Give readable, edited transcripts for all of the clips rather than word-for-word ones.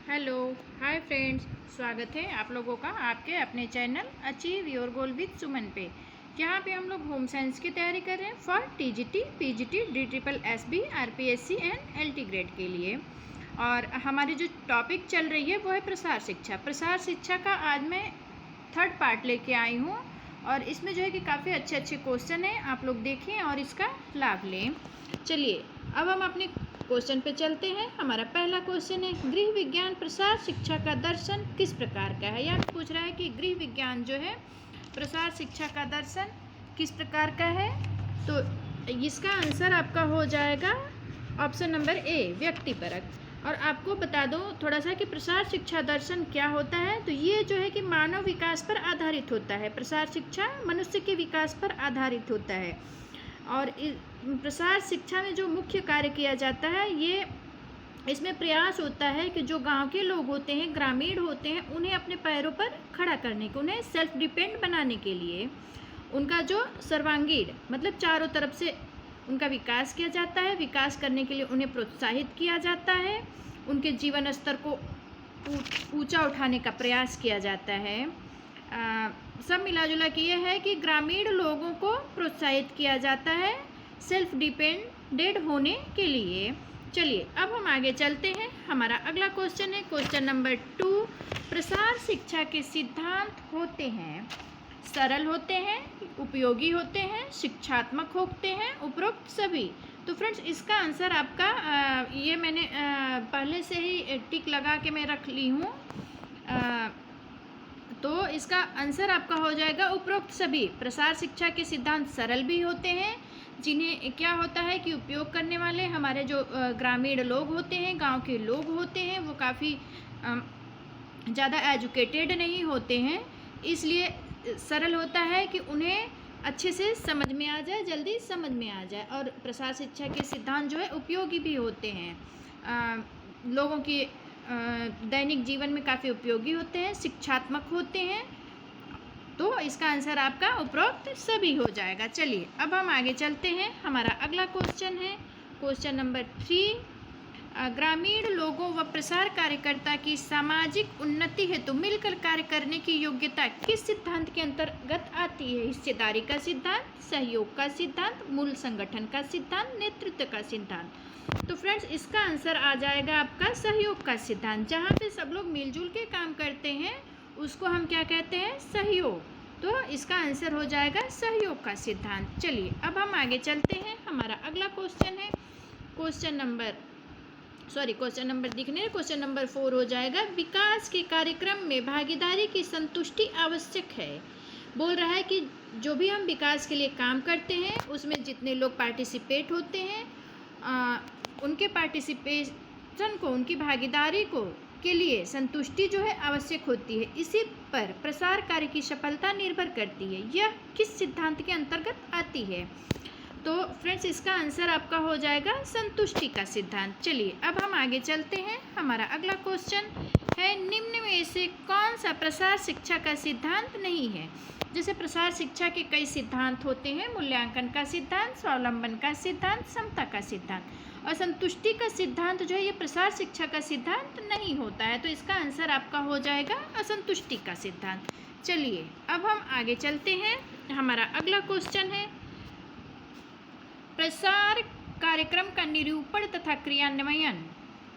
Hello, hi friends. स्वागत है आप लोगों का आपके अपने channel achieve your goal with Suman पे। यहाँ पे हम लोग होम साइंस की तैयारी कर रहे हैं for TGT, PGT, DSSB, RPSC and LT grade के लिए। और हमारी जो टॉपिक चल रही है वो है प्रसार शिक्षा। प्रसार शिक्षा का आज मैं थर्ड पार्ट लेके आई हूँ और इसमें जो है कि काफ़ी अच्छे अच्छे क्वेश्चन हैं, आप लोग देखें और इसका लाभ लें। चलिए अब हम अपने क्वेश्चन पे चलते हैं। हमारा पहला क्वेश्चन है, गृह विज्ञान प्रसार शिक्षा का दर्शन किस प्रकार का है। यह पूछ रहा है कि गृह विज्ञान जो है प्रसार शिक्षा का दर्शन किस प्रकार का है। तो इसका आंसर आपका हो जाएगा ऑप्शन नंबर ए, व्यक्तिपरक। और आपको बता दूं थोड़ा सा कि प्रसार शिक्षा दर्शन क्या होता है। तो ये जो है कि मानव विकास पर आधारित होता है। प्रसार शिक्षा मनुष्य के विकास पर आधारित होता है और प्रसार शिक्षा में जो मुख्य कार्य किया जाता है ये इसमें प्रयास होता है कि जो गांव के लोग होते हैं, ग्रामीण होते हैं, उन्हें अपने पैरों पर खड़ा करने के, उन्हें सेल्फ डिपेंड बनाने के लिए उनका जो सर्वांगीण मतलब चारों तरफ से उनका विकास किया जाता है। विकास करने के लिए उन्हें प्रोत्साहित किया जाता है, उनके जीवन स्तर को ऊंचा उठाने का प्रयास किया जाता है। सब मिला जुला के ये है कि ग्रामीण लोगों को प्रोत्साहित किया जाता है सेल्फ डिपेंडेंट होने के लिए। चलिए अब हम आगे चलते हैं। हमारा अगला क्वेश्चन है क्वेश्चन नंबर 2। प्रसार शिक्षा के सिद्धांत होते हैं, सरल होते हैं, उपयोगी होते हैं, शिक्षात्मक होते हैं, उपरोक्त सभी। तो फ्रेंड्स इसका आंसर आपका ये मैंने पहले से ही टिक लगा के मैं रख ली हूँ। तो इसका आंसर आपका हो जाएगा उपरोक्त सभी। प्रसार शिक्षा के सिद्धांत सरल भी होते हैं, जिन्हें क्या होता है कि उपयोग करने वाले हमारे जो ग्रामीण लोग होते हैं, गांव के लोग होते हैं, वो काफ़ी ज़्यादा एजुकेटेड नहीं होते हैं, इसलिए सरल होता है कि उन्हें अच्छे से समझ में आ जाए, जल्दी समझ में आ जाए। और प्रसार शिक्षा के सिद्धांत जो है उपयोगी भी होते हैं, लोगों की दैनिक जीवन में काफ़ी उपयोगी होते हैं, शिक्षात्मक होते हैं। तो इसका आंसर आपका उपरोक्त सभी हो जाएगा। चलिए अब हम आगे चलते हैं। हमारा अगला क्वेश्चन है क्वेश्चन नंबर 3। ग्रामीण लोगों व प्रसार कार्यकर्ता की सामाजिक उन्नति हेतु मिलकर कार्य करने की योग्यता किस सिद्धांत के अंतर्गत आती है। हिस्सेदारी का सिद्धांत, सहयोग का सिद्धांत, मूल संगठन का सिद्धांत, नेतृत्व का सिद्धांत। तो फ्रेंड्स इसका आंसर आ जाएगा आपका सहयोग का सिद्धांत। जहाँ पे सब लोग मिलजुल के काम करते हैं उसको हम क्या कहते हैं, सहयोग। तो इसका आंसर हो जाएगा सहयोग का सिद्धांत। चलिए अब हम आगे चलते हैं। हमारा अगला क्वेश्चन है क्वेश्चन नंबर दिखने क्वेश्चन नंबर 4 हो जाएगा। विकास के कार्यक्रम में भागीदारी की संतुष्टि आवश्यक है। बोल रहा है कि जो भी हम विकास के लिए काम करते हैं उसमें जितने लोग पार्टिसिपेट होते हैं उनके पार्टिसिपेशन को, उनकी भागीदारी को के लिए संतुष्टि जो है आवश्यक होती है। इसी पर प्रसार कार्य की सफलता निर्भर करती है। यह किस सिद्धांत के अंतर्गत आती है। तो फ्रेंड्स इसका आंसर आपका हो जाएगा संतुष्टि का सिद्धांत। चलिए अब हम आगे चलते हैं। हमारा अगला क्वेश्चन है, निम्न में से कौन सा प्रसार शिक्षा का सिद्धांत नहीं है। जैसे प्रसार शिक्षा के कई सिद्धांत होते हैं, मूल्यांकन का सिद्धांत, स्वावलंबन का सिद्धांत, समता का सिद्धांत, और संतुष्टि का सिद्धांत जो है ये प्रसार शिक्षा का सिद्धांत नहीं होता है। तो इसका आंसर आपका हो जाएगा असंतुष्टि का सिद्धांत। चलिए अब हम आगे चलते हैं। हमारा अगला क्वेश्चन है, प्रसार कार्यक्रम का निरूपण तथा क्रियान्वयन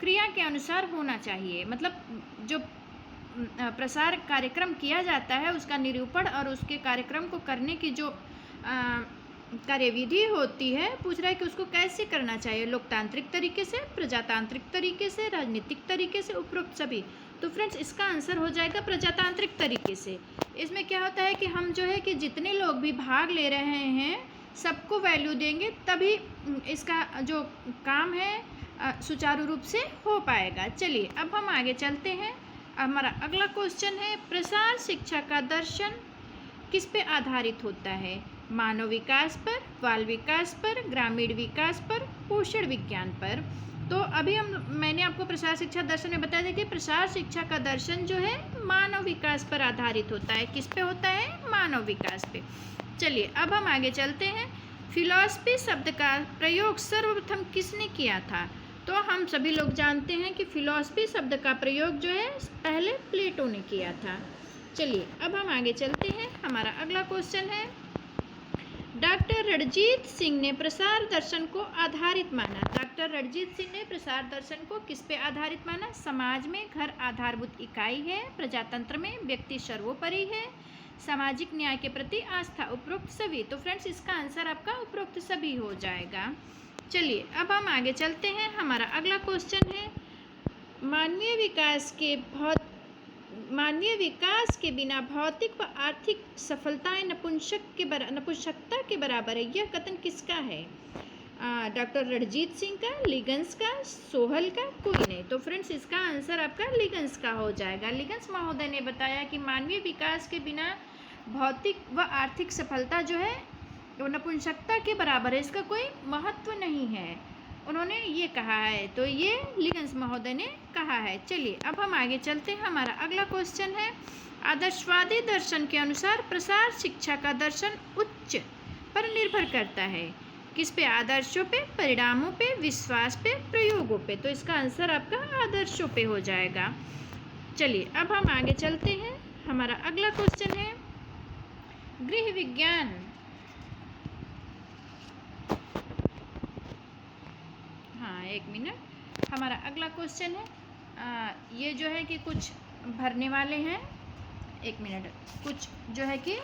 क्रिया के अनुसार होना चाहिए। मतलब जो प्रसार कार्यक्रम किया जाता है उसका निरूपण और उसके कार्यक्रम को करने की जो कार्यविधि होती है, पूछ रहा है कि उसको कैसे करना चाहिए, लोकतांत्रिक तरीके से, प्रजातांत्रिक तरीके से, राजनीतिक तरीके से, उपरोक्त सभी। तो फ्रेंड्स इसका आंसर हो जाएगा प्रजातांत्रिक तरीके से। इसमें क्या होता है कि हम जो है कि जितने लोग भी भाग ले रहे हैं सबको वैल्यू देंगे, तभी इसका जो काम है सुचारू रूप से हो पाएगा। चलिए अब हम आगे चलते हैं। हमारा अगला क्वेश्चन है, प्रसार शिक्षा का दर्शन किस पे आधारित होता है। मानव विकास पर, बाल विकास पर, ग्रामीण विकास पर, पोषण विज्ञान पर। तो अभी मैंने आपको प्रसार शिक्षा दर्शन में बताया था कि प्रसार शिक्षा का दर्शन जो है मानव विकास पर आधारित होता है। किस पे होता है, मानव विकास पे। चलिए अब हम आगे चलते हैं। फिलॉसफी शब्द का प्रयोग सर्वप्रथम किसने किया था। तो हम सभी लोग जानते हैं कि फिलॉसफी शब्द का प्रयोग जो है पहले प्लेटो ने किया था। चलिए अब हम आगे चलते हैं। हमारा अगला क्वेश्चन है, डॉक्टर रणजीत सिंह ने प्रसार दर्शन को आधारित माना। डॉक्टर रणजीत सिंह ने प्रसार दर्शन को किस पे आधारित माना? समाज में घर आधारभूत इकाई है, प्रजातंत्र में व्यक्ति सर्वोपरि है, सामाजिक न्याय के प्रति आस्था, उपरोक्त सभी। तो फ्रेंड्स इसका आंसर आपका उपरोक्त सभी हो जाएगा। चलिए अब हम आगे चलते हैं। हमारा अगला क्वेश्चन है, मानवीय विकास के बिना भौतिक व आर्थिक सफलताएं नपुंसकता के बराबर है। यह कथन किसका है? डॉक्टर रणजीत सिंह का, लिगन्स का, सोहल का? कोई नहीं। तो फ्रेंड्स इसका आंसर आपका लिगन्स का हो जाएगा। लिगन्स महोदय ने बताया कि मानवीय विकास के बिना भौतिक व आर्थिक सफलता जो है वो नपुंसकता के बराबर है, इसका कोई महत्व नहीं है, उन्होंने ये कहा है। तो ये लिगन्स महोदय ने कहा है। चलिए अब हम आगे चलते हैं। हमारा अगला क्वेश्चन है, आदर्शवादी दर्शन के अनुसार प्रसार शिक्षा का दर्शन उच्च पर निर्भर करता है। किस पे? आदर्शों पे, परिणामों पे, विश्वास पे, प्रयोगों पे। तो इसका आंसर आपका आदर्शों पे हो जाएगा। चलिए अब हम आगे चलते हैं। हमारा अगला क्वेश्चन है, गृह विज्ञान एक मिनट। हमारा अगला क्वेश्चन है, ये जो है कि कुछ भरने वाले हैं, एक मिनट, कुछ जो है कि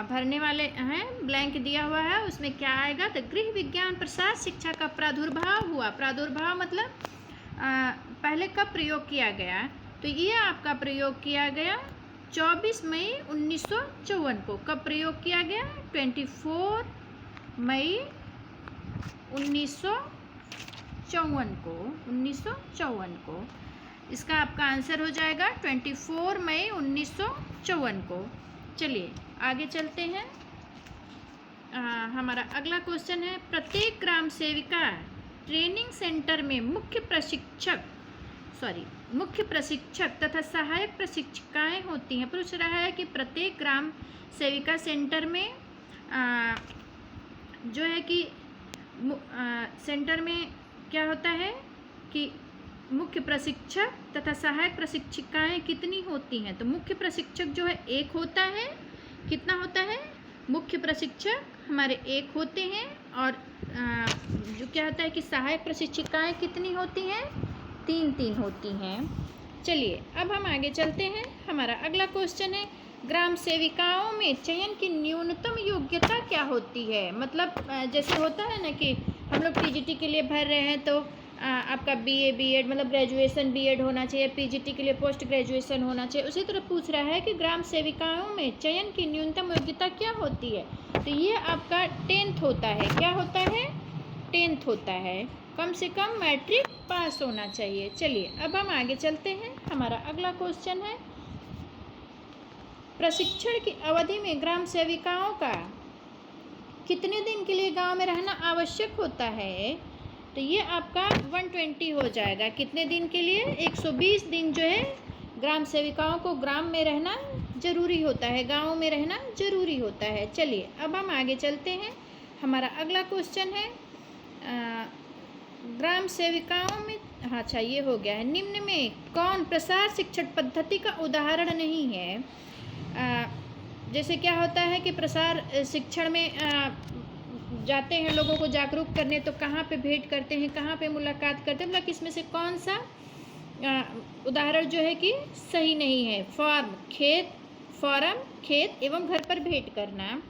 भरने वाले हैं, ब्लैंक दिया हुआ है, उसमें क्या आएगा? तो गृह विज्ञान प्रसार शिक्षा का प्रादुर्भाव हुआ। प्रादुर्भाव मतलब पहले कब प्रयोग किया गया? तो ये आपका प्रयोग किया गया 24 मई 1954 को। कब प्रयोग किया गया? 24 मई 1954 को। इसका आपका आंसर हो जाएगा 24 मई 1954 को। चलिए आगे चलते हैं। हमारा अगला क्वेश्चन है, प्रत्येक ग्राम सेविका ट्रेनिंग सेंटर में मुख्य प्रशिक्षक तथा सहायक प्रशिक्षिकाएं होती हैं। पूछ रहा है कि प्रत्येक ग्राम सेविका सेंटर में जो है कि सेंटर में क्या होता है कि मुख्य प्रशिक्षक तथा सहायक प्रशिक्षिकाएं कितनी होती हैं? तो मुख्य प्रशिक्षक जो है एक होता है। कितना होता है? मुख्य प्रशिक्षक हमारे एक होते हैं, और जो क्या होता है कि सहायक प्रशिक्षिकाएं कितनी होती हैं? 3 होती हैं। चलिए अब हम आगे चलते हैं। हमारा अगला क्वेश्चन है, ग्राम सेविकाओं में चयन की न्यूनतम योग्यता क्या होती है? मतलब जैसे होता है ना कि हम लोग टीजीटी के लिए भर रहे हैं, तो आपका बीए बीएड मतलब ग्रेजुएशन बीएड होना चाहिए, पीजीटी के लिए पोस्ट ग्रेजुएशन होना चाहिए। उसी तरह पूछ रहा है कि ग्राम सेविकाओं में चयन की न्यूनतम योग्यता क्या होती है? तो ये आपका 10th होता है। क्या होता है? 10th होता है। कम से कम मैट्रिक पास होना चाहिए। चलिए अब हम आगे चलते हैं। हमारा अगला क्वेश्चन है, प्रशिक्षण की अवधि में ग्राम सेविकाओं का कितने दिन के लिए गांव में रहना आवश्यक होता है? तो ये आपका 120 हो जाएगा। कितने दिन के लिए? 120 दिन जो है ग्राम सेविकाओं को ग्राम में रहना जरूरी होता है, गांव में रहना जरूरी होता है। चलिए अब हम आगे चलते हैं। हमारा अगला क्वेश्चन है, ग्राम सेविकाओं में, अच्छा ये हो गया है, निम्न में कौन प्रसार शिक्षण पद्धति का उदाहरण नहीं है? जैसे क्या होता है कि प्रसार शिक्षण में जाते हैं लोगों को जागरूक करने, तो कहाँ पे भेंट करते हैं, कहाँ पे मुलाकात करते हैं, मतलब इसमें से कौन सा उदाहरण जो है कि सही नहीं है? फॉरम, खेत एवं घर पर भेंट करना,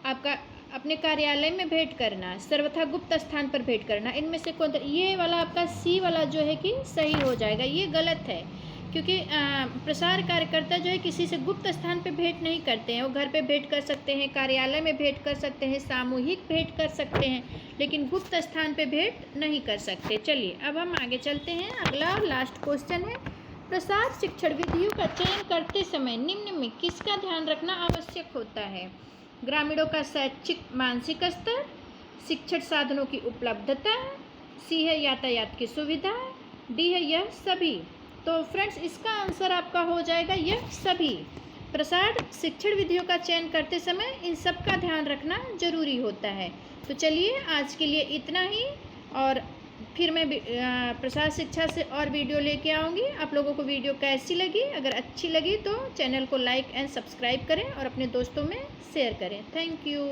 आपका अपने कार्यालय में भेंट करना, सर्वथा गुप्त स्थान पर भेंट करना, इनमें से कौन? ये वाला आपका सी वाला जो है कि सही हो जाएगा। ये गलत है, क्योंकि प्रसार कार्यकर्ता जो है किसी से गुप्त स्थान पे भेंट नहीं करते हैं। वो घर पे भेंट कर सकते हैं, कार्यालय में भेंट कर सकते हैं, सामूहिक भेंट कर सकते हैं, लेकिन गुप्त स्थान पे भेंट नहीं कर सकते। चलिए अब हम आगे चलते हैं। अगला लास्ट क्वेश्चन है, प्रसार शिक्षण विधियों का चयन करते समय निम्न में किसका ध्यान रखना आवश्यक होता है? ग्रामीणों का शैक्षिक मानसिक स्तर, शिक्षण साधनों की उपलब्धता, सी है यातायात की सुविधा, डी है यह सभी। तो फ्रेंड्स इसका आंसर आपका हो जाएगा यह सभी। प्रसार शिक्षण विधियों का चयन करते समय इन सब का ध्यान रखना जरूरी होता है। तो चलिए आज के लिए इतना ही, और फिर मैं प्रसाद शिक्षा से और वीडियो लेके आऊँगी। आप लोगों को वीडियो कैसी लगी? अगर अच्छी लगी तो चैनल को लाइक एंड सब्सक्राइब करें और अपने दोस्तों में शेयर करें। Thank you.